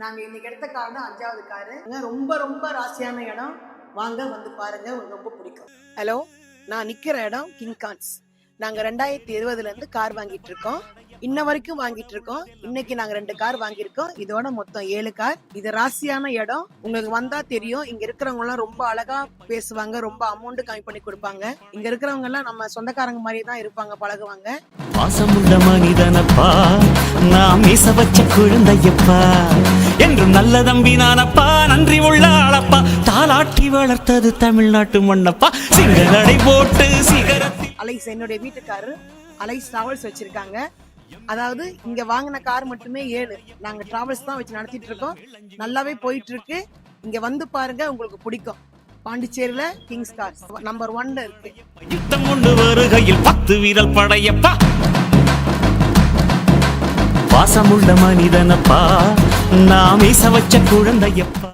நாங்க இன்னைக்கு எடுத்த கார் தான் 5வது காரு. ரொம்ப ரொம்ப ராசியான இடம். வாங்க வந்து பாருங்க, உங்களுக்கு ரொம்ப பிடிக்கும். ஹலோ, நான் நிக்கிற இடம் கிங் கான்ஸ். நாங்க 2020ல இருந்து கார் வாங்கிட்டு இருக்கோம். இன்ன வரைக்கும் வாங்கிட்டு இருக்கோம். இன்னைக்கு நாங்க 2 கார் வாங்கியிருக்கோம். இதோட மொத்தம் 7 கார். இது ராசியான இடம். உங்களுக்கு வந்தா தெரியும். இங்க இருக்கிறவங்க எல்லாம் ரொம்ப அழகா பேசுவாங்க. ரொம்ப அமௌண்ட் கம்மி பண்ணி கொடுப்பாங்க. இங்க இருக்கிறவங்க எல்லாம் நம்ம சொந்தக்காரங்க மாதிரி தான் இருப்பாங்க, பழகுவாங்க. பாசமுள்ள மனிதனப்பா, நாம் மீச வச்ச குழந்தையப்பா, என்றும் நல்ல தம்பி நானப்பா, நன்றி உள்ள ஆளப்பா, தாலாட்டி வளர்த்தது தமிழ்நாட்டு மண்ணப்பா, சிங்கநடை போட்டு சிகரத்தில். அலைஸ் என்னுடைய வீட்டுக்காரரு அலைஸ் டிராவல்ஸ் வச்சிருக்காங்க. அதாவது இங்க வாங்கின கார் மட்டுமே 7. நாங்க டிராவல்ஸ் தான் வச்சு நடத்திட்டு இருக்கோம். நல்லாவே போயிட்டு இருக்கு. இங்க வந்து பாருங்க, உங்களுக்கு பிடிக்கும். பாண்டிச்சேரியில கிங்ஸ் கார்ஸ் நம்பர் 1ல இருக்கு. யுத்தம் கொண்டு வருகையில் 10 வீரல் படையப்பா, பாசமுள்ள மனிதனப்பா, நாம் மீச வச்ச குழந்தையப்பா.